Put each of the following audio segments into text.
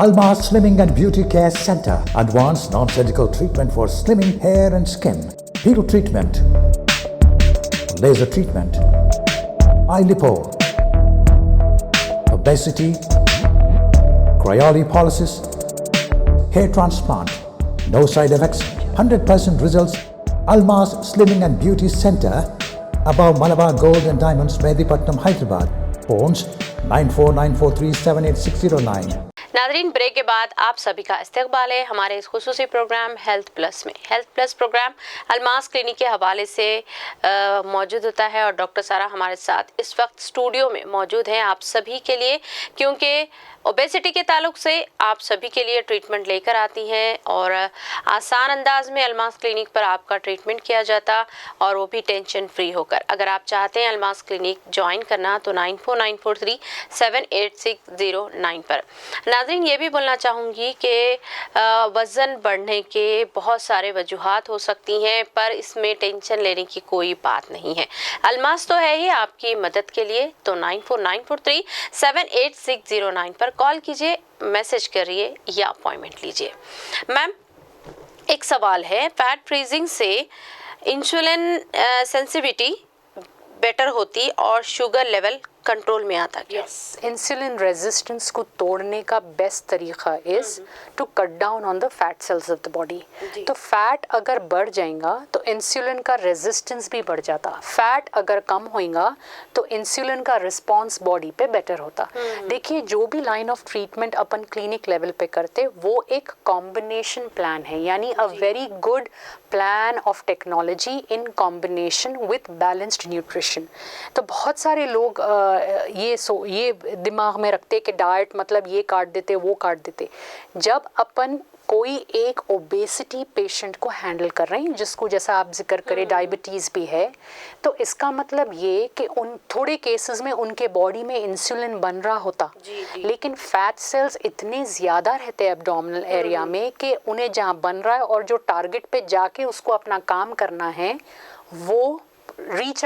Almas Slimming and Beauty Care Center. Advanced non-surgical treatment for slimming hair and skin. Peel treatment. Laser treatment. Eye lipo. Obesity. Cryolipolysis. Hair transplant. No side effects. 100% results. Almas Slimming and Beauty Center. Above Malabar Gold and Diamonds, Mehdipatnam, Hyderabad. Phones 9494378609. नादरीन, break के बाद आप सभी का इस्तकबाल है हमारे इस खुसूसी प्रोग्राम हेल्थ प्लस में। Health plus program Almas clinic के हवाले से मौजूद होता है और डॉक्टर सारा हमारे साथ इस वक्त स्टूडियो में मौजूद हैं आप सभी के लिए, क्योंकि ओबेसिटी के ताल्लुक से आप सभी के लिए ट्रीटमेंट लेकर आती हैं और आसान अंदाज में अलमास क्लिनिक पर आपका ट्रीटमेंट किया जाता और वो भी टेंशन फ्री होकर। अगर आप चाहते हैं अलमास क्लिनिक ज्वाइन करना तो 9494378609 पर। नाज़रीन, ये भी बोलना चाहूँगी कि वज़न बढ़ने के बहुत सारे वजूहात हो सकती हैं, पर इसमें टेंशन लेने की कोई बात नहीं है। अलमास तो है ही आपकी मदद के लिए, तो 9494378609 पर कॉल कीजिए, मैसेज करिए या अपॉइंटमेंट लीजिए। मैम, एक सवाल है, फैट फ्रीजिंग से इंसुलिन सेंसिटिविटी बेटर होती और शुगर लेवल कंट्रोल में आता क्या? यस, इंसुलिन रेजिस्टेंस को तोड़ने का बेस्ट तरीका is to cut down on the fat cells of the body. तो फैट अगर बढ़ जाएगा तो इंसुलिन का रेजिस्टेंस भी बढ़ जाता, फैट अगर कम होएगा तो इंसुलिन का रिस्पॉन्स बॉडी पे बेटर होता। देखिए, जो भी line of treatment upon clinic level पे करते वो एक कॉम्बिनेशन प्लान है, यानी a very good plan of technology in combination with balanced nutrition. तो बहुत सारे लोग ये दिमाग में रखते कि डाइट मतलब ये काट देते वो काट देते। जब अपन कोई एक ओबेसिटी पेशेंट को हैंडल कर रहे हैं जिसको, जैसा आप जिक्र करें, डायबिटीज़ भी है, तो इसका मतलब ये कि उन थोड़े केसेस में उनके बॉडी में इंसुलिन बन रहा होता, लेकिन फैट सेल्स इतने ज़्यादा रहते हैं एब्डोमिनल एरिया में कि उन्हें जहाँ बन रहा है और जो टारगेट पे जाके उसको अपना काम करना है वो रीच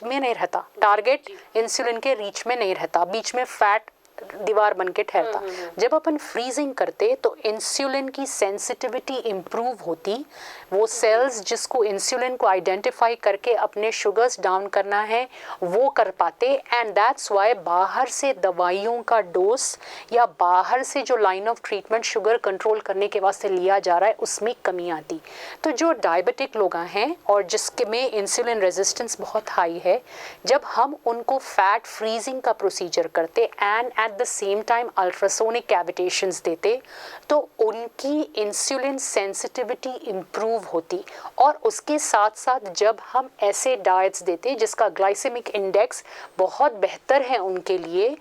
में नहीं रहता, टारगेट इंसुलिन के रीच में नहीं रहता, बीच में फैट दीवार बन के ठहरता। जब अपन फ्रीजिंग करते तो इंसुलिन की सेंसिटिविटी इम्प्रूव होती, वो सेल्स जिसको इंसुलिन को आइडेंटिफाई करके अपने शुगर्स डाउन करना है वो कर पाते, एंड दैट्स वाई बाहर से दवाइयों का डोज या बाहर से जो line of treatment sugar control करने के वास्ते लिया जा रहा है उसमें कमी आती। तो जो डायबिटिक लोग हैं और जिसके में इंसुलिन रेजिस्टेंस बहुत हाई है, जब हम उनको फैट फ्रीजिंग का प्रोसीजर करते and at the same time ultrasonic cavitations देते तो उनकी इंसुलिन सेंसिटिविटी इम्प्रूव होती। और उसके साथ साथ जब हम ऐसे डाइट्स देते जिसका ग्लाइसेमिक इंडेक्स बहुत बेहतर है उनके लिए,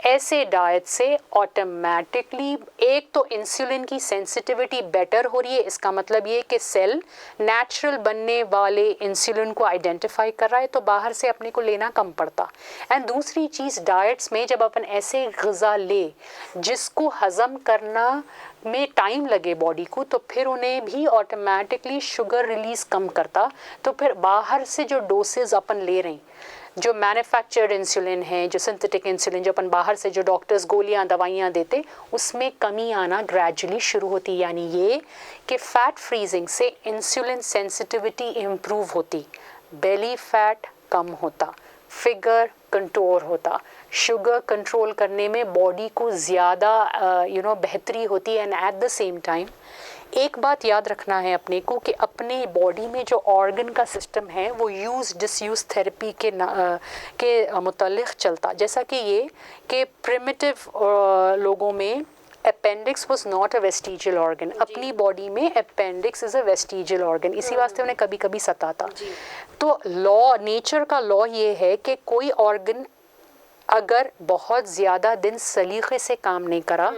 ऐसे डाइट से ऑटोमेटिकली एक तो इंसुलिन की सेंसिटिविटी बेटर हो रही है, इसका मतलब ये कि सेल नेचुरल बनने वाले इंसुलिन को आइडेंटिफाई कर रहा है तो बाहर से अपने को लेना कम पड़ता। एंड दूसरी चीज़, डाइट्स में जब अपन ऐसे ग़िज़ा ले जिसको हज़म करना में टाइम लगे बॉडी को, तो फिर उन्हें भी ऑटोमेटिकली शुगर रिलीज़ कम करता। तो फिर बाहर से जो डोसेज अपन ले रहे हैं, जो मैन्युफैक्चर्ड इंसुलिन है, जो सिंथेटिक इंसुलिन जो अपन बाहर से जो डॉक्टर्स गोलियां दवाइयां देते, उसमें कमी आना ग्रेजुअली शुरू होती। यानी ये कि फैट फ्रीजिंग से इंसुलिन सेंसिटिविटी इम्प्रूव होती, बेली फैट कम होता, फिगर कंट्रोल होता, शुगर कंट्रोल करने में बॉडी को ज़्यादा बेहतरी होती है। And at the same time एक बात याद रखना है अपने को कि अपने बॉडी में जो ऑर्गन का सिस्टम है वो यूज़ डिसयूज़ थेरेपी के मुतालिक चलता। जैसा कि ये कि प्रिमिटिव लोगों में appendix was not a vestigial organ, अपनी बॉडी में appendix is a vestigial organ, इसी वास्ते उन्हें कभी कभी सताता। तो लॉ, नेचर का लॉ ये है कि कोई ऑर्गन अगर बहुत ज़्यादा दिन सलीक़े से काम नहीं करा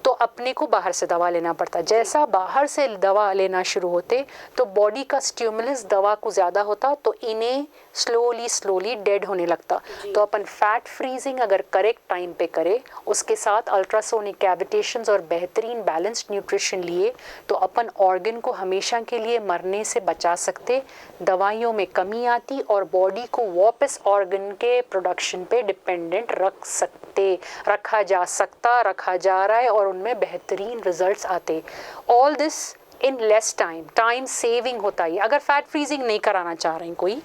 तो अपने को बाहर से दवा लेना पड़ता। जैसा बाहर से दवा लेना शुरू होते तो बॉडी का स्टिमुलस दवा को ज़्यादा होता तो इन्हें स्लोली डेड होने लगता। तो अपन फैट फ्रीजिंग अगर करेक्ट टाइम पे करे, उसके साथ अल्ट्रासोनिक कैविटेशंस और बेहतरीन बैलेंस्ड न्यूट्रिशन लिए, तो अपन ऑर्गन को हमेशा के लिए मरने से बचा सकते, दवाइयों में कमी आती और बॉडी को वापस ऑर्गन के प्रोडक्शन पे डिपेंडेंट इंडिपेंडेंट रखा जा रहा है और उनमें बेहतरीन रिजल्ट्स आते। All this in less time saving होता है। अगर फैट फ्रीजिंग नहीं कराना चाह रहे हैं कोई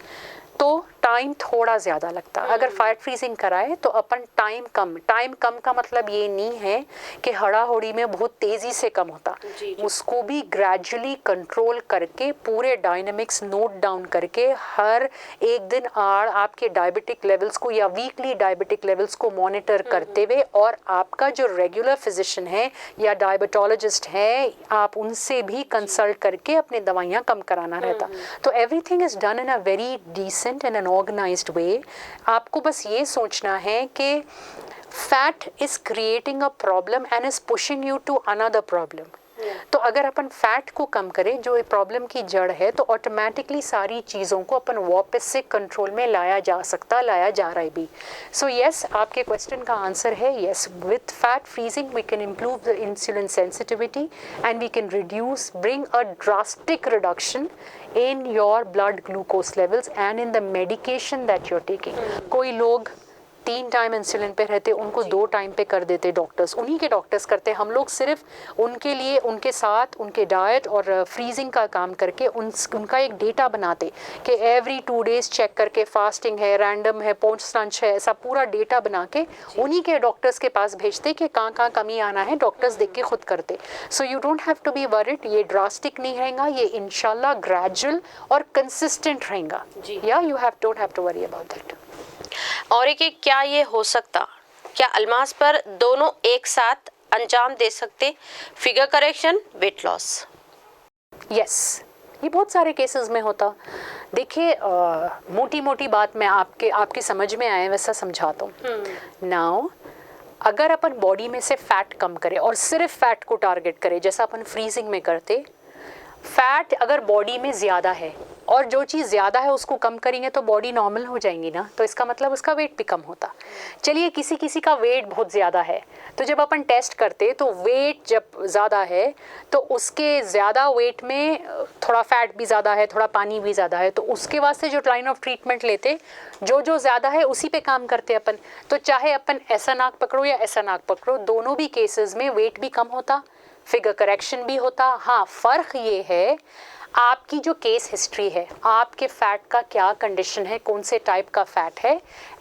तो टाइम थोड़ा ज़्यादा लगता है। अगर फैट फ्रीजिंग कराए तो अपन टाइम कम का मतलब ये नहीं है कि हड़ाहड़ी में बहुत तेज़ी से कम होता, उसको भी ग्रेजुअली कंट्रोल करके पूरे डायनामिक्स नोट डाउन करके हर एक दिन आपके डायबिटिक लेवल्स को या वीकली डायबिटिक लेवल्स को मॉनिटर करते हुए, और आपका जो रेगुलर फिजिशियन है या डायबिटोलॉजिस्ट है आप उनसे भी कंसल्ट करके अपने दवाइयाँ कम कराना रहता। तो everything is done in a very decent and an organised way. आपको बस ये सोचना है कि fat is creating a problem and is pushing you to another problem. तो अगर अपन फैट को कम करें जो ये प्रॉब्लम की जड़ है तो ऑटोमेटिकली सारी चीज़ों को अपन वापस से कंट्रोल में लाया जा रहा है भी। सो यस, आपके क्वेश्चन का आंसर है yes, with fat freezing we can improve the insulin sensitivity and we can bring a drastic reduction in your blood glucose levels and in the medication that you're taking. कोई लोग 3 time insulin पे रहते, उनको 2 time पे कर देते doctors, उन्हीं के डॉक्टर्स करते। हम लोग सिर्फ उनके लिए उनके साथ उनके डाइट और फ्रीजिंग का काम करके उनका एक डेटा बनाते कि एवरी 2 डेज चेक करके फास्टिंग है, रैंडम है, पोस्ट लंच है, ऐसा पूरा डेटा बना के उन्हीं के डॉक्टर्स के पास भेजते कि कहाँ कमी आना है, डॉक्टर्स देख के खुद करते। So you don't have to be worried, ये ड्रास्टिक नहीं रहेगा, ये इंशाल्लाह ग्रेजुअल और कंसिस्टेंट रहेगा। या you don't have to worry about that. और एक क्या ये हो सकता, क्या अल्मास पर दोनों एक साथ अंजाम दे सकते, figure correction, weight loss? Yes, ये बहुत सारे केसेस में होता। देखिए मोटी मोटी बात मैं आपके समझ में आए वैसा समझाता हूँ। नाउ अगर अपन बॉडी में से फैट कम करें और सिर्फ फैट को टारगेट करें जैसा अपन फ्रीजिंग में करते, फैट अगर बॉडी में ज़्यादा है और जो चीज़ ज़्यादा है उसको कम करेंगे तो बॉडी नॉर्मल हो जाएंगी ना, तो इसका मतलब उसका वेट भी कम होता। चलिए किसी का वेट बहुत ज़्यादा है तो जब अपन टेस्ट करते तो वेट जब ज़्यादा है तो उसके ज़्यादा वेट में थोड़ा फैट भी ज़्यादा है, थोड़ा पानी भी ज़्यादा है, तो उसके वास्ते जो लाइन ऑफ ट्रीटमेंट लेते जो ज़्यादा है उसी पे काम करते अपन। तो चाहे अपन ऐसा नाक पकड़ो या ऐसा नाक पकड़ो, दोनों भी केसेस में वेट भी कम होता, फिगर करेक्शन भी होता। हाँ, फ़र्क ये है आपकी जो केस हिस्ट्री है, आपके फैट का क्या कंडीशन है, कौन से टाइप का फैट है,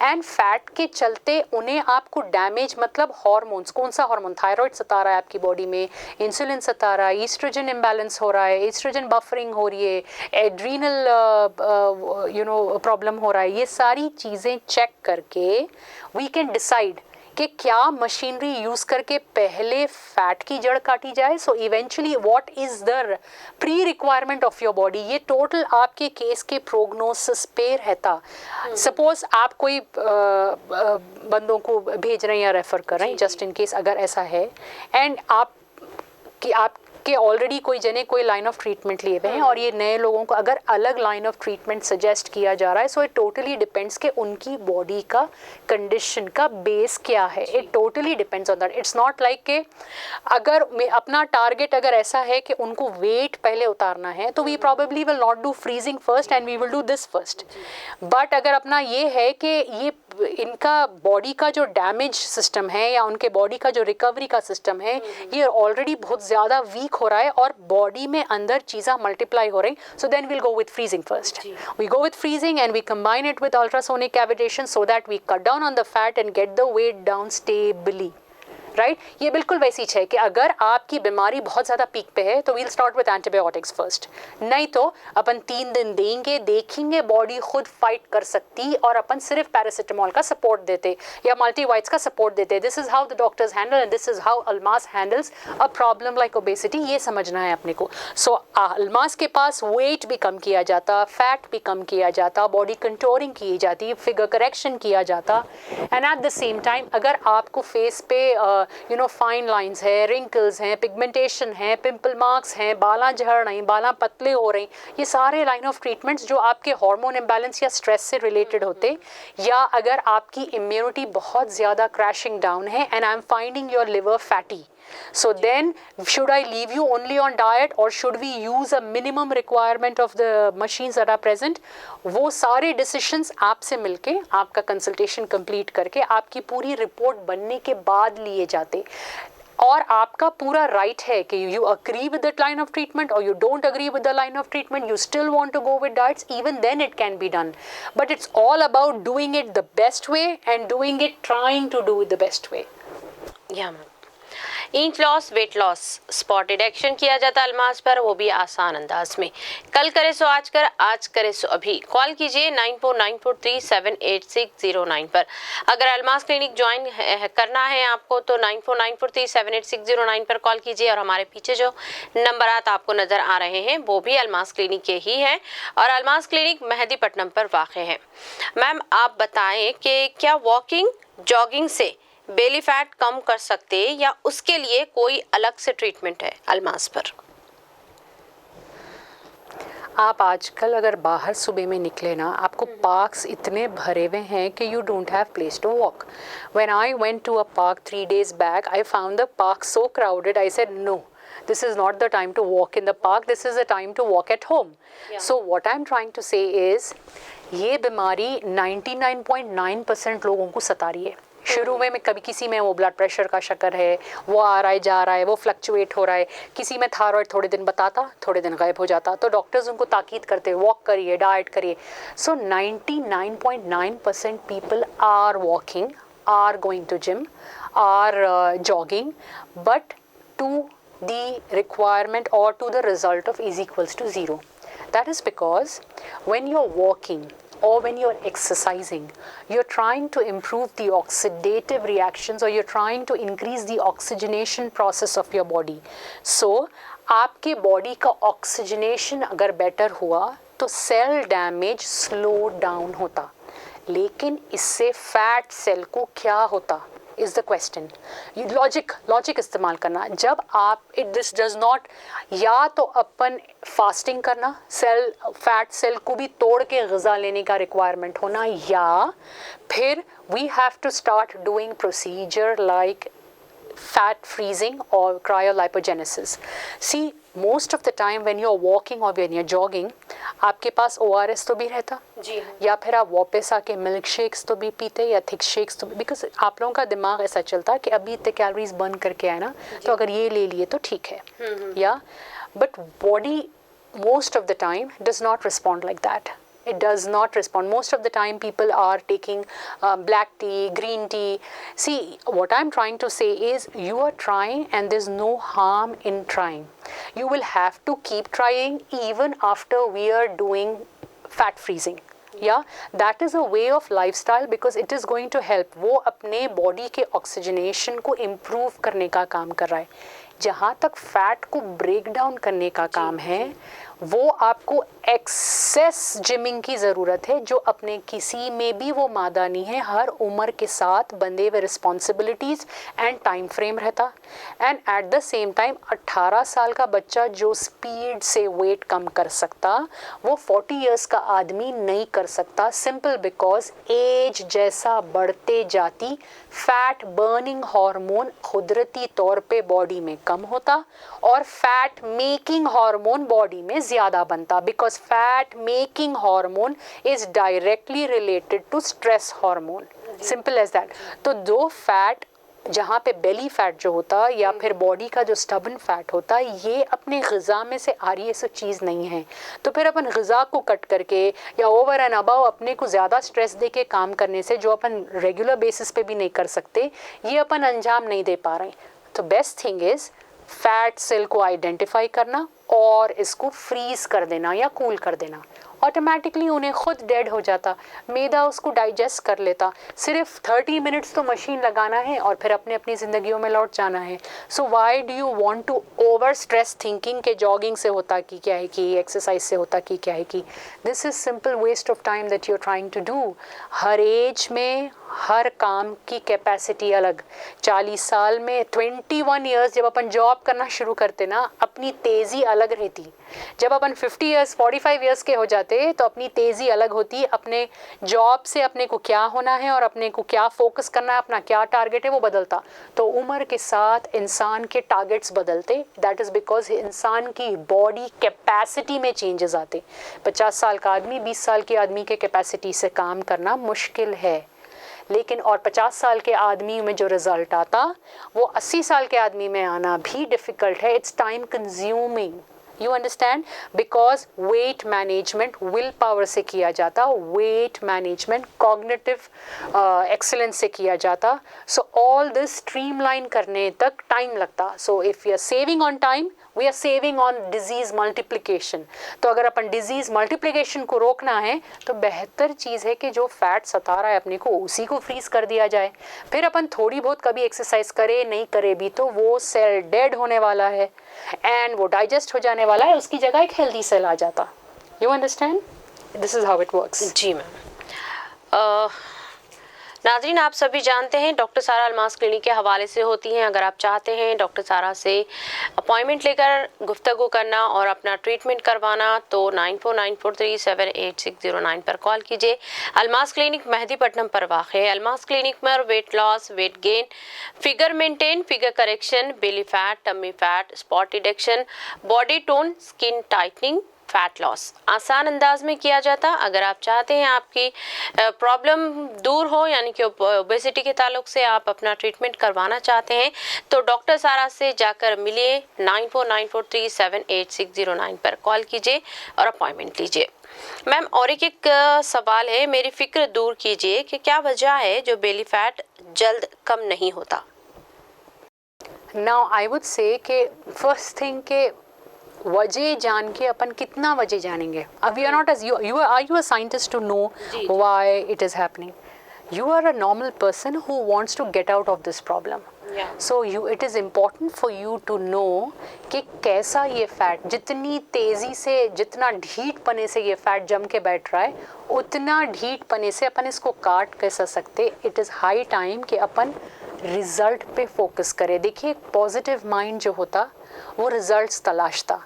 एंड फैट के चलते उन्हें आपको डैमेज मतलब हार्मोन्स, कौन सा हार्मोन, थायराइड सता रहा है आपकी बॉडी में, इंसुलिन सता रहा है, ईस्ट्रोजन इम्बैलेंस हो रहा है, ईस्ट्रोजन बफरिंग हो रही है, एड्रीनल प्रॉब्लम हो रहा है, ये सारी चीज़ें चेक करके वी कैन डिसाइड कि क्या मशीनरी यूज़ करके पहले फैट की जड़ काटी जाए। So eventually what is the pre requirement of your body, ये टोटल आपके केस के प्रोग्नोसिस पे रहता। सपोज आप कोई बंदों को भेज रहे हैं या रेफ़र कर रहे हैं जस्ट इन केस अगर ऐसा है, एंड आपके ऑलरेडी कोई जने कोई लाइन ऑफ ट्रीटमेंट लिए हुए हैं और ये नए लोगों को अगर अलग लाइन ऑफ ट्रीटमेंट सजेस्ट किया जा रहा है, सो इट टोटली डिपेंड्स कि उनकी बॉडी का कंडीशन का बेस क्या है। It totally depends on that. It's not like कि अगर अपना टारगेट अगर ऐसा है कि उनको वेट पहले उतारना है तो we probably will not do freezing first and we will do this first. But अगर अपना ये है कि ये इनका बॉडी का जो डैमेज सिस्टम है या उनके बॉडी का जो रिकवरी का सिस्टम है ये ऑलरेडी बहुत ज़्यादा वीक हो रहा है और बॉडी में अंदर चीज़ें मल्टीप्लाई हो रही, so then we'll go with freezing first. We go with freezing and we combine it with ultrasonic cavitation so that we cut down on the fat and get the weight down stably. Right, ये बिल्कुल वैसी है कि अगर आपकी बीमारी बहुत ज़्यादा पीक पे है तो we'll start with antibiotics first, नहीं तो अपन 3 दिन देंगे, देखेंगे बॉडी खुद फाइट कर सकती और अपन सिर्फ पैरासिटामोल का सपोर्ट देते या मल्टीवाइट्स का सपोर्ट देते। This is how the doctors handle and this is how Almas handles a problem like obesity, ये समझना है अपने को। सो अल्मास के पास वेट भी कम किया जाता, फैट भी कम किया जाता, बॉडी कंटोरिंग की जाती, फिगर करेक्शन किया जाता, and at the same time अगर आपको फेस पे फाइन लाइंस है, रिंकल्स हैं, पिगमेंटेशन है, पिंपल मार्क्स हैं, बालां झड़ रही, बालां पतले हो रही, ये सारे लाइन ऑफ ट्रीटमेंट्स जो आपके हार्मोन इम्बैलेंस या स्ट्रेस से रिलेटेड होते, या अगर आपकी इम्यूनिटी बहुत ज़्यादा क्रैशिंग डाउन है and I am finding your liver fatty, So then should I leave you only on diet or should we use a minimum requirement of the machines that are present? वो सारे decisions आपसे मिलके आपका consultation complete करके आपकी पूरी report बनने के बाद लिए जाते, और आपका पूरा राइट है कि you agree with the line of treatment और you don't agree with the line of treatment, you still want to go with diets, even then it can be done, but it's all about doing it the best way and doing it trying to do it the best way. या ma'am, inch loss, weight loss, spotted action किया जाता है अल्मास पर, वो भी आसान अंदाज में। कल करे सो आज कर, आज करे सो अभी। कॉल कीजिए 9494378609 पर। अगर अल्मास क्लिनिक ज्वाइन करना है आपको तो 9494378609 पर कॉल कीजिए, और हमारे पीछे जो नंबरात आपको नज़र आ रहे हैं वो भी अल्मास क्लिनिक के ही हैं, और अल्मास क्लिनिक मेहदीपट्टनम पर वाक़ है। मैम, आप बताएं कि क्या वॉकिंग, जॉगिंग से बेली फैट कम कर सकते हैं या उसके लिए कोई अलग से ट्रीटमेंट है अल्मास पर? आप आजकल अगर बाहर सुबह में निकले ना, आपको पार्क्स इतने भरे हुए हैं कि you don't have place to walk. When I went to a park 3 days back, I found the park so crowded, I said no, this is not the time to walk in the park, this is the time to walk at home. So what I'm trying to say is, ये बीमारी 99.9% लोगों को सता रही है। शुरू में कभी किसी में वो ब्लड प्रेशर का शक्कर है, वो आ रहा है जा रहा है, वो फ्लक्चुएट हो रहा है, किसी में थायराइड थोड़े दिन बताता, थोड़े दिन गायब हो जाता, तो डॉक्टर्स उनको ताकीद करते हैं वॉक करिए, डाइट करिए। So 99.9% people are walking, are going to gym, are jogging, but to the requirement or to the result of is equals to 0. That is because when you're walking or when you're exercising, you're trying to improve the oxidative reactions or you're trying to increase the oxygenation process of your body. So आपके body का oxygenation अगर better हुआ तो cell damage slow down होता, लेकिन इससे fat cell को क्या होता is the question. लॉजिक इस्तेमाल करना। जब आप दिस डज नॉट, या तो अपन फास्टिंग करना, सेल फैट सेल को भी तोड़ के ग़िज़ा लेने का रिक्वायरमेंट होना, या फिर we have to start doing procedure like fat freezing or cryolipogenesis. See, most of the time when you're walking or when you're jogging, आपके पास ORS तो भी रहता जी हाँ, या फिर आप वापस आके मिल्क शेक्स तो भी पीते या थिक शेक्स तो भी, बिकॉज आप लोगों का दिमाग ऐसा चलता है कि अभी इतने कैलोरीज बर्न करके आए ना, तो अगर ये ले लिए तो ठीक है, या but body most of the time does not respond like that. It does not respond. Most of the time people are taking black tea, green tea. See, what I'm trying to say is you are trying and there's no harm in trying. You will have to keep trying even after we are doing fat freezing. Yeah, that is a way of lifestyle because it is going to help. वो अपने body के oxygenation को improve करने का काम कर रहा है। जहाँ तक फैट को ब्रेक डाउन करने का काम है, वो आपको एक्सेस जिमिंग की ज़रूरत है, जो अपने किसी में भी वो मादा नहीं है। हर उम्र के साथ बंदे हुए रिस्पॉन्सिबिलिटीज़ एंड टाइम फ्रेम रहता, and at the same time 18 साल का बच्चा जो स्पीड से वेट कम कर सकता, वो 40 इयर्स का आदमी नहीं कर सकता, सिंपल बिकॉज एज जैसा बढ़ते जाती फैट बर्निंग हार्मोन कुदरती तौर पे बॉडी में कम होता और फैट मेकिंग हार्मोन बॉडी में ज़्यादा बनता, because fat making hormone is directly related to stress hormone, simple as that. तो दो फैट जहाँ पे बेली फैट जो होता या फिर बॉडी का जो स्टबन फैट होता, ये अपने ग़िज़ा में से आ रही है, ऐसी चीज़ नहीं है। तो फिर अपन ग़िज़ा को कट करके या ओवर एंड अबाव अपने को ज़्यादा स्ट्रेस दे के काम करने से, जो अपन रेगुलर बेसिस पे भी नहीं कर सकते, ये अपन अंजाम नहीं दे पा रहे। तो best thing is fat cell को आइडेंटिफाई करना और इसको फ्रीज़ कर देना या कूल कर देना, ऑटोमेटिकली उन्हें खुद डेड हो जाता, मैदा उसको डाइजेस्ट कर लेता। सिर्फ 30 मिनट्स तो मशीन लगाना है और फिर अपने अपनी ज़िंदगियों में लौट जाना है। So why do you want to over stress thinking के जॉगिंग से होता कि क्या है कि एक्सरसाइज से होता कि क्या है कि this is simple waste of time that you are trying to do. हर एज में हर काम की कैपेसिटी अलग। 40 साल में 21 इयर्स जब अपन जॉब करना शुरू करते ना, अपनी तेज़ी अलग रहती। जब अपन 50 इयर्स 45 इयर्स के हो जाते तो अपनी तेज़ी अलग होती। अपने जॉब से अपने को क्या होना है और अपने को क्या फोकस करना है, अपना क्या टारगेट है, वो बदलता। तो उम्र के साथ इंसान के टारगेट्स बदलते। दैट इज़ बिकॉज इंसान की बॉडी कैपेसिटी में चेंजेस आते। 50 साल का आदमी 20 साल के आदमी के कैपेसिटी से काम करना मुश्किल है, लेकिन और 50 साल के आदमी में जो रिज़ल्ट आता वो 80 साल के आदमी में आना भी डिफ़िकल्ट है। It's time consuming, you understand, because weight management will power से किया जाता, वेट मैनेजमेंट कॉग्निटिव एक्सीलेंस से किया जाता। सो ऑल दिस स्ट्रीमलाइन करने तक टाइम लगता। So if you are saving on time, we are saving on disease multiplication. तो अगर अपन डिजीज़ मल्टीप्लिकेशन को रोकना है तो बेहतर चीज़ है कि जो फैट सता रहा है अपने को उसी को फ्रीज कर दिया जाए। फिर अपन थोड़ी बहुत कभी एक्सरसाइज करे नहीं करे भी तो वो सेल डेड होने वाला है एंड वो डाइजेस्ट हो जाने वाला है, उसकी जगह एक हेल्दी सेल आ जाता। You understand, this is how it works. जी मैम। नाज़रीन, आप सभी जानते हैं डॉक्टर सारा अलमास क्लिनिक के हवाले से होती हैं। अगर आप चाहते हैं डॉक्टर सारा से अपॉइंटमेंट लेकर गुफ्तगू करना और अपना ट्रीटमेंट करवाना तो 9494378609 पर कॉल कीजिए। अलमास क्लिनिक मेहदीपट्टनम पर वाक़ है। अलमास क्लिनिक में weight loss, weight gain, figure maintain, figure correction, belly fat, tummy fat, spot reduction, body tone, skin tightening, fat loss आसान अंदाज में किया जाता। अगर आप चाहते हैं आपकी प्रॉब्लम दूर हो, यानी कि ओबेसिटी के ताल्लुक से आप अपना ट्रीटमेंट करवाना चाहते हैं तो डॉक्टर सारा से जाकर मिलिए। 9494378609 पर कॉल कीजिए और अपॉइंटमेंट लीजिए। मैम, और एक सवाल है, मेरी फिक्र दूर कीजिए कि क्या वजह है जो बेली फैट जल्द कम नहीं होता। नाउ आई वुड से कि फर्स्ट थिंग के वजह जान के अपन कितना वजह जानेंगे। अब we are not as you are you a scientist to know why it is happening. You are a normal person who wants to get out of this problem. So you it is important for you to know कि कैसा ये fat, जितनी तेज़ी से, जितना ढीठ पने से ये फैट जम के बैठ रहा है, उतना ढीठ पने से अपन इसको काट कैसा सकते। इट इज़ हाई टाइम कि अपन रिज़ल्ट पे फोकस करें। देखिए, पॉजिटिव माइंड जो होता वो रिज़ल्ट्स तलाशता,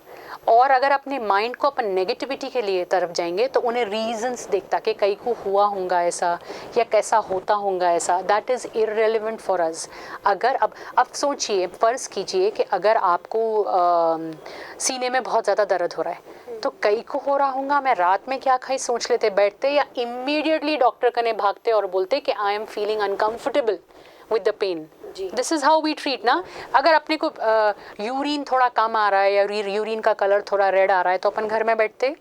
और अगर अपने माइंड को अपन नेगेटिविटी के लिए तरफ जाएंगे तो उन्हें रीजंस देखता कि कई को हुआ होगा ऐसा या कैसा होता होगा ऐसा। That is irrelevant for us. अगर अब सोचिए, फ़र्ज़ कीजिए कि अगर आपको सीने में बहुत ज़्यादा दर्द हो रहा है तो कई को हो रहा होगा मैं रात में क्या खाई सोच लेते बैठते, या इमीडिएटली डॉक्टर कने भागते और बोलते कि I am feeling uncomfortable with the pain. This is how we treat ना। अगर अपने को यूरिन थोड़ा कम आ रहा है या यूरिन का कलर थोड़ा रेड आ रहा है तो अपन घर में बैठते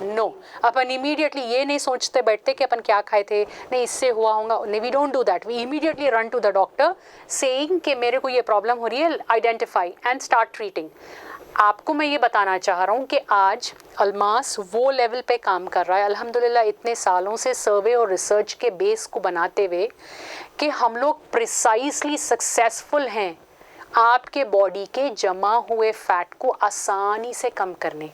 नो, अपन इमीडिएटली ये नहीं सोचते बैठते कि अपन क्या खाए थे, नहीं इससे हुआ होगा, नहीं, we don't do that. We immediately run to the doctor saying कि मेरे को ये प्रॉब्लम हो रही है, आइडेंटिफाई एंड स्टार्ट ट्रीटिंग। आपको मैं ये बताना चाह रहा हूँ कि आज अलमास वो लेवल पे काम कर रहा है अल्हम्दुलिल्लाह इतने सालों से सर्वे और रिसर्च के बेस को बनाते हुए कि हम लोग प्रिसाइसली सक्सेसफुल हैं आपके बॉडी के जमा हुए फैट को आसानी से कम करने।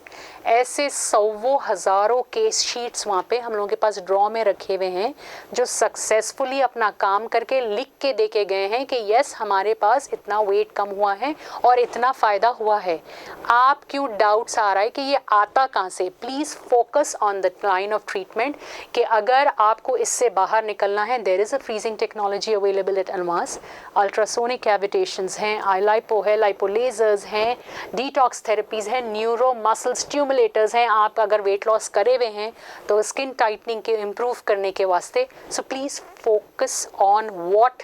ऐसे सौवों हज़ारों केस शीट्स वहाँ पे हम लोगों के पास ड्रॉ में रखे हुए हैं जो सक्सेसफुली अपना काम करके लिख के दे के गए हैं कि यस हमारे पास इतना वेट कम हुआ है और इतना फ़ायदा हुआ है। आप क्यों डाउट्स आ रहा है कि ये आता कहाँ से? Please focus on the line of treatment कि अगर आपको इससे बाहर निकलना है, there is a freezing technology available at Almas. Ultrasonic cavitations हैं, आई लाइपो है, लाइपोलेजर्स हैं, डिटॉक्स थेरेपीज़ हैं, न्यूरो मसल स्टिमुलेटर्स हैं। आप अगर वेट लॉस करे हुए हैं तो स्किन टाइटनिंग के इम्प्रूव करने के वास्ते। So please focus on what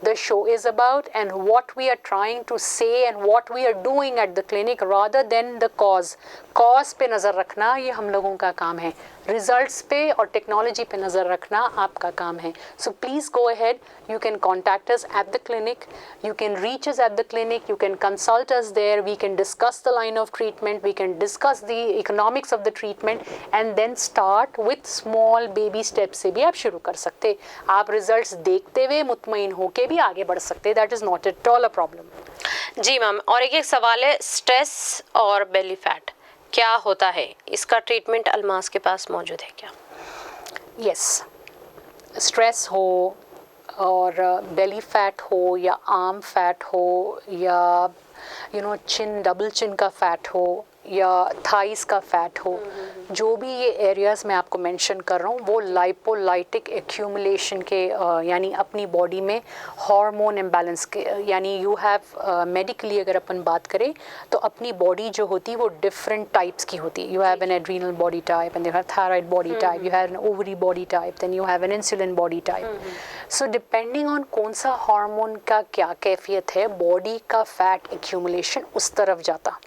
the show is about and what we are trying to say and what we are doing at the clinic rather than the cause पे नज़र रखना ये हम लोगों का काम है, रिजल्ट्स पे और टेक्नोलॉजी पे नज़र रखना आपका काम है। So please go ahead, you can contact us at the clinic, you can reach us at the clinic, you can consult us there, we can discuss the line of treatment, we can discuss the economics of the treatment and then start with small baby steps से भी आप शुरू कर सकते। आप results देखते हुए मुतमईन होके भी आगे बढ़ सकते। That is not at all a problem. जी मैम, और एक सवाल है, स्ट्रेस और बेली फैट क्या होता है? इसका ट्रीटमेंट अलमास के पास मौजूद है क्या? यस, स्ट्रेस हो, और बेली फैट हो या आर्म फैट हो या चिन, डबल चिन का फैट हो या थाइस का फैट हो, जो भी ये एरियाज़ मैं आपको मेंशन कर रहा हूँ वो लाइपोलाइटिक एक्यूमुलेशन के यानी अपनी बॉडी में हार्मोन इम्बैलेंस के, यानी यू हैव मेडिकली अगर अपन बात करें तो अपनी बॉडी जो होती है वो डिफरेंट टाइप्स की होती है. You have an adrenal body type and you have thyroid body type, you have an ovary body type, then you have an insulin body type. So depending on कौन सा hormone का क्या कैफियत है, body का फैट एक्यूमुलेशन उस तरफ जाता.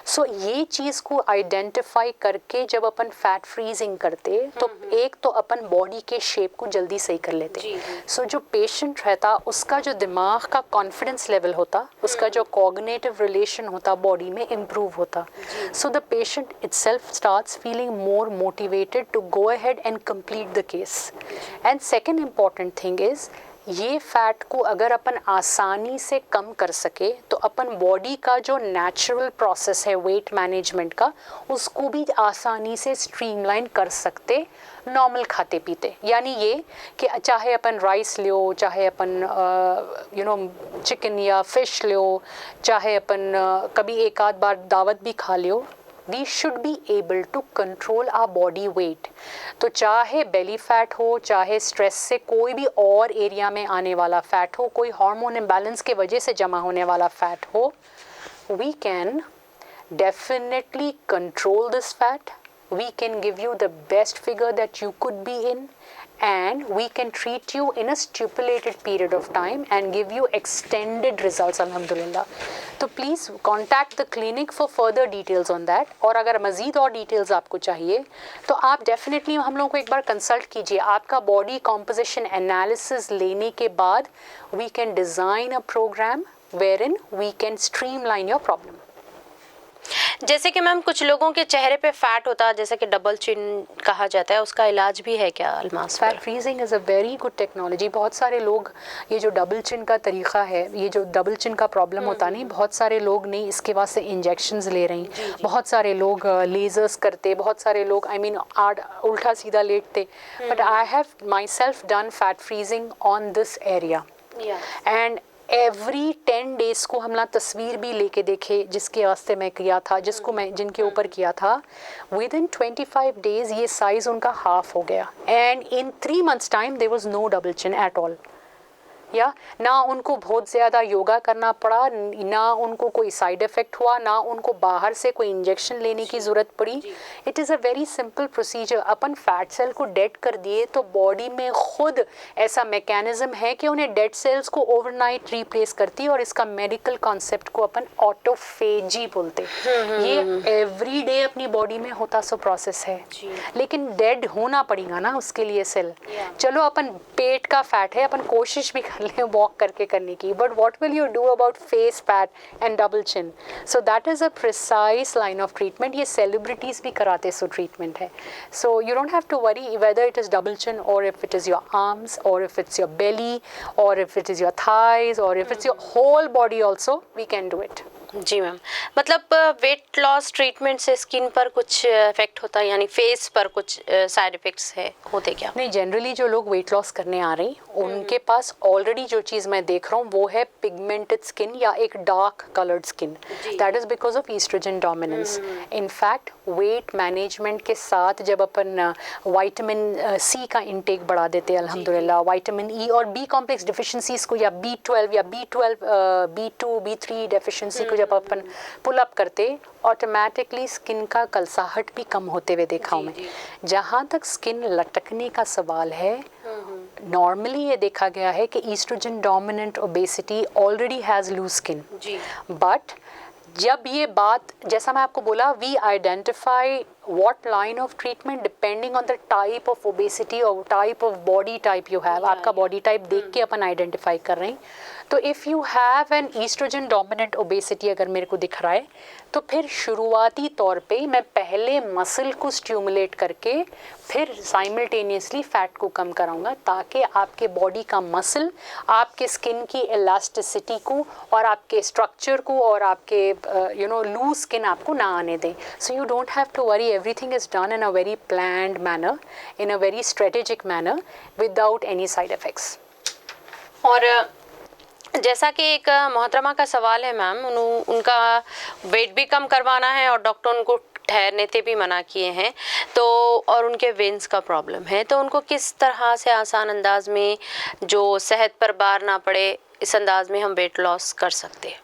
सो ये चीज़ को आइडेंटिफाई करके जब अपन फैट फ्रीजिंग करते तो एक तो अपन बॉडी के शेप को जल्दी सही कर लेते. सो जो पेशेंट रहता उसका जो दिमाग का कॉन्फिडेंस लेवल होता, उसका जो कॉग्निटिव रिलेशन होता बॉडी में इम्प्रूव होता. So the patient itself starts feeling more motivated to go ahead and complete the case. And second important thing is ये फैट को अगर अपन आसानी से कम कर सके तो अपन बॉडी का जो नेचुरल प्रोसेस है वेट मैनेजमेंट का उसको भी आसानी से स्ट्रीमलाइन कर सकते नॉर्मल खाते पीते. यानी ये कि चाहे अपन राइस लो, चाहे अपन चिकन या फिश लो, चाहे अपन कभी एक आध बार दावत भी खा लो, we should be able to control our body weight. तो चाहे बेली फैट हो, चाहे स्ट्रेस से कोई भी और एरिया में आने वाला फैट हो, कोई हार्मोन इम्बैलेंस के वजह से जमा होने वाला फैट हो, we can definitely control this fat. We can give you the best figure that you could be in, and we can treat you in a stipulated period of time and give you extended results, alhamdulillah. तो please contact the clinic for further details on that. और अगर मज़ीद और details आपको चाहिए तो आप definitely हम लोगों को एक बार consult कीजिए. आपका body composition analysis लेने के बाद we can design a program wherein we can streamline your problem. जैसे कि मैम कुछ लोगों के चेहरे पे फैट होता है, जैसे कि डबल चिन कहा जाता है, उसका इलाज भी है क्या Almas? Fat freezing is a very good technology. बहुत सारे लोग ये जो डबल चिन का तरीका है, ये जो डबल चिन का प्रॉब्लम होता नहीं, बहुत सारे लोग नहीं इसके वास्ते इंजेक्शंस ले रहे हैं, बहुत सारे लोग लेजर्स करते, बहुत सारे लोग उल्टा सीधा लेटते. But I have my self done fat freezing on this area and every 10 days को हम लोग तस्वीर भी लेके देखे जिसके वास्ते मैं किया था, जिनके ऊपर किया था. विद इन 25 डेज ये साइज़ उनका हाफ हो गया and in 3 months time there was no double chin at all. या ना उनको बहुत ज़्यादा योगा करना पड़ा, ना उनको कोई साइड इफ़ेक्ट हुआ, ना उनको बाहर से कोई इंजेक्शन लेने की ज़रूरत पड़ी. It is a very simple procedure. अपन फैट सेल को डेड कर दिए तो बॉडी में ख़ुद ऐसा मैकेनिज़्म है कि उन्हें डेड सेल्स को ओवरनाइट रिप्लेस करती है और इसका मेडिकल कॉन्सेप्ट को अपन ऑटोफेजी बोलते हैं. ये एवरी डे अपनी बॉडी में होता सो प्रोसेस है, लेकिन डेड होना पड़ेगा ना उसके लिए सेल. चलो अपन पेट का फैट है, अपन कोशिश भी वॉक करके करने की, but what will you do about face fat and double chin? So that is a precise line of treatment. ये सेलिब्रिटीज़ भी कराते सो ट्रीटमेंट है. So you don't have to worry whether it is double chin और if it is your arms और if it's your belly और if it is your thighs और if it's your whole body also, we can do it. Ji ma'am, मतलब weight loss treatment से skin पर कुछ effect होता है, यानी फेस पर कुछ साइड इफेक्ट्स होते क्या? नहीं, जनरली जो लोग वेट लॉस करने आ रहे हैं उनके पास ऑलरेडी जो चीज़ मैं देख रहा हूँ वो है पिगमेंटेड स्किन या एक dark coloured skin. That is because of oestrogen dominance. In fact weight management के साथ जब अपन विटामिन सी का इंटेक बढ़ा देते हैं अल्हम्दुलिल्लाह, विटामिन ई और बी कॉम्प्लेक्स डिफिशिएंसीज को या B12 या B2 B3 डेफिशिएंसी को जब अपन पुल अप करते, ऑटोमेटिकली स्किन का कलसाहट भी कम होते हुए देखा हूँ मैं. जहाँ तक स्किन लटकने का सवाल है, नॉर्मली ये देखा गया है कि oestrogen dominant obesity already has loose skin. But जब ये बात, जैसा मैं आपको बोला, we identify what line of treatment depending on the type of obesity or type of body type you have. आपका body type देख के अपन identify कर रहे हैं. तो if you have an estrogen dominant obesity अगर मेरे को दिख रहा है तो फिर शुरुआती तौर पे मैं पहले मसल को स्टिमुलेट करके फिर साइमल्टेनियसली फैट को कम कराऊंगा ताकि आपके बॉडी का मसल आपके स्किन की इलास्टिसिटी को और आपके स्ट्रक्चर को और आपके लूज स्किन आपको ना आने दें. So you don't have to worry. Everything is done in a very planned manner, in a very strategic manner, without any side effects. और जैसा कि एक मोहतरमा का सवाल है मैम, उनका वेट भी कम करवाना है और डॉक्टर उनको ठहरने से भी मना किए हैं, तो और उनके वेन्स का प्रॉब्लम है, तो उनको किस तरह से आसान अंदाज में जो सेहत पर बार ना पड़े इस अंदाज में हम वेट लॉस कर सकते हैं?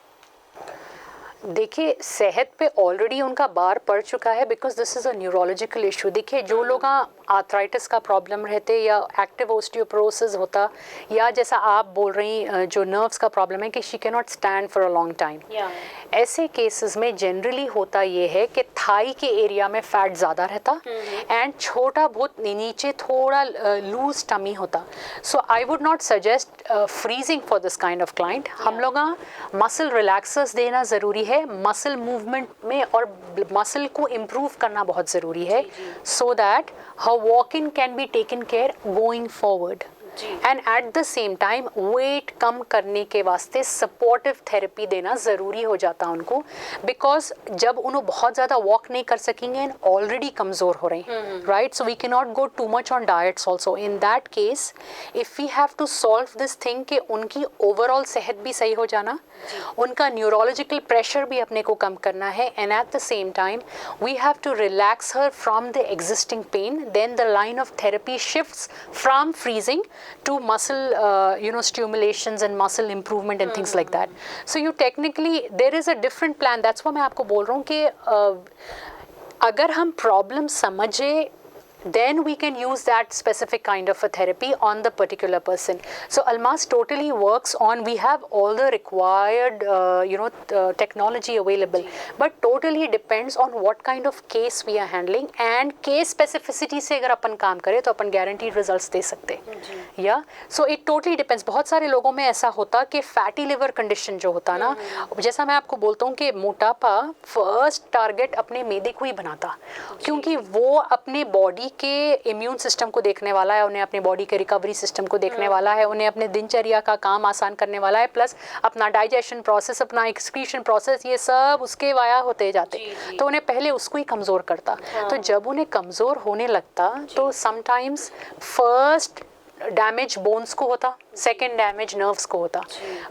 देखिए, सेहत पे ऑलरेडी उनका बार पड़ चुका है because this is a neurological issue. देखिए, जो लोग आर्थराइटिस का प्रॉब्लम रहते या एक्टिव ओस्टियोपोरोसिस होता, या जैसा आप बोल रही जो नर्व्स का प्रॉब्लम है कि she can not stand for a long time, ऐसे केसेस में जनरली होता ये है कि थाई के एरिया में फैट ज़्यादा रहता एंड छोटा बहुत नीचे थोड़ा लूज टमी होता। So I would not suggest freezing for this kind of client. हम लोग मसल रिलैक्सर्स देना ज़रूरी है, मसल मूवमेंट में, और मसल को इम्प्रूव करना बहुत ज़रूरी है so that her walking can be taken care going forward. And at the same time weight कम करने के वास्ते सपोर्टिव थेरेपी देना ज़रूरी हो जाता उनको, बिकॉज जब उन्हें बहुत ज़्यादा वॉक नहीं कर सकेंगे एंड ऑलरेडी कमज़ोर हो रहे हैं, right? So we can not go too much on diets also. In that case if we have to solve this thing कि उनकी ओवरऑल सेहत भी सही हो जाना, उनका न्यूरोलॉजिकल प्रेशर भी अपने को कम करना है, and at the same time we have to relax her from the existing pain, then the line of therapy shifts from freezing to muscle stimulations and muscle improvement and things like that. So you technically there is a different plan. That's why मैं आपको बोल रहा हूँ कि अगर हम problem समझे, then we can use that specific kind of a therapy on the particular person. So Almas totally works on, we have all the required technology available, but totally depends on what kind of case we are handling, and case specificity से अगर अपन काम करें तो अपन guaranteed results दे सकते हैं। या so it totally depends। बहुत सारे लोगों में ऐसा होता कि fatty liver condition जो होता ना, जैसा मैं आपको बोलता हूँ कि मोटापा फर्स्ट टारगेट अपने मैदे को ही बनाता, क्योंकि वो अपने बॉडी के इम्यून सिस्टम को देखने वाला है, उन्हें अपने बॉडी के रिकवरी सिस्टम को देखने वाला है, उन्हें अपने दिनचर्या का काम आसान करने वाला है, प्लस अपना डाइजेशन प्रोसेस, अपना एक्सक्रीशन प्रोसेस, ये सब उसके वाया होते जाते, तो उन्हें पहले उसको ही कमज़ोर करता। तो जब उन्हें कमज़ोर होने लगता तो समटाइम्स फर्स्ट डैमेज बोन्स को होता, सेकेंड डैमेज नर्व्स को होता,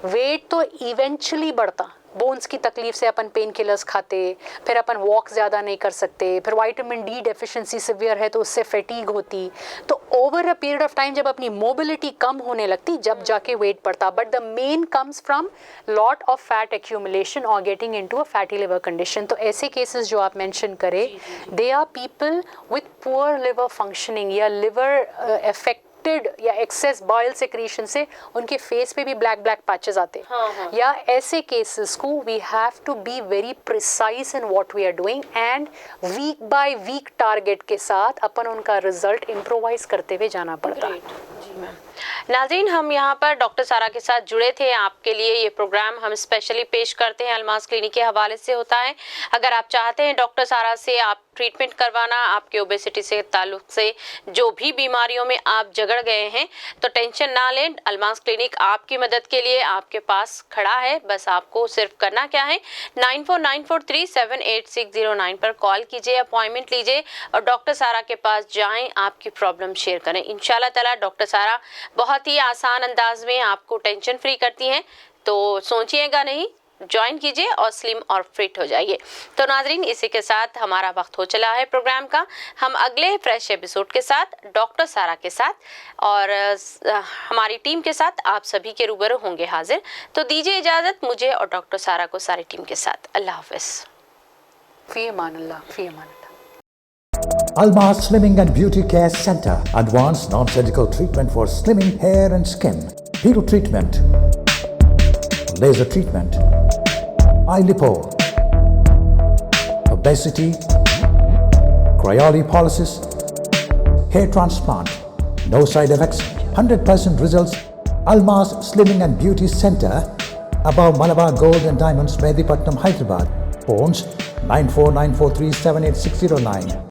वेट तो इवेंचुअली बढ़ता। बोन्स की तकलीफ से अपन पेन किलर्स खाते, फिर अपन वॉक ज़्यादा नहीं कर सकते, फिर विटामिन डी डेफिशिएंसी सिवियर है तो उससे फैटीग होती, तो over a period of time जब अपनी मोबिलिटी कम होने लगती, जब जाके वेट बढ़ता। But the main comes from lot of fat accumulation और getting into a fatty liver condition. तो ऐसे केसेस जो आप मेंशन करें, they are people with poor liver functioning या लिवर इफेक्ट या एक्सेस बाइल सेक्रीशन से उनके फेस पे भी ब्लैक पैचेस आते हैं। या ऐसे केसेस को we have to be very precise in what we are doing, and week by week target के साथ अपन उनका रिजल्ट इम्प्रोवाइज करते हुए जाना पड़ता है। नाज़रीन, हम यहाँ पर डॉक्टर सारा के साथ जुड़े थे। आपके लिए ये प्रोग्राम हम स्पेशली पेश करते हैं, अलमास क्लिनिक के हवाले से होता है। अगर आप चाहते हैं डॉक्टर सारा से आप ट्रीटमेंट करवाना, आपके ओबेसिटी से ताल्लुक से जो भी बीमारियों में आप जगड़ गए हैं, तो टेंशन ना लें, अलमास क्लिनिक आपकी मदद के लिए आपके पास खड़ा है। बस आपको सिर्फ करना क्या है, 9494378609 पर कॉल कीजिए, अपॉइंटमेंट लीजिए और डॉक्टर सारा के पास जाएं, आपकी प्रॉब्लम शेयर करें। इंशाल्लाह ताला डॉक्टर सारा बहुत ही आसान अंदाज में आपको टेंशन फ्री करती हैं, तो सोचिएगा नहीं, ज्वाइन कीजिए और स्लिम और फिट हो जाइए। तो नाजरीन, इसी के साथ हमारा वक्त हो चला है प्रोग्राम का। हम अगले फ्रेश एपिसोड के साथ डॉक्टर सारा के साथ और हमारी टीम के साथ आप सभी के रूबरू होंगे हाजिर। तो दीजिए इजाज़त मुझे और डॉक्टर सारा को सारी टीम के साथ। अल्लाह हाफ़िज़। फ़ी अमान अल्लाह, फ़ी अमान अल्लाह। Almas Slimming and Beauty Care Center. Advanced non-surgical treatment for slimming hair and skin. Peel treatment. Laser treatment. Eye lipo. Obesity. Cryolipolysis. Hair transplant. No side effects. 100% results. Almas Slimming and Beauty Center. Above Malabar Gold and Diamonds, Medipatnam, Hyderabad. Phones 9494378609.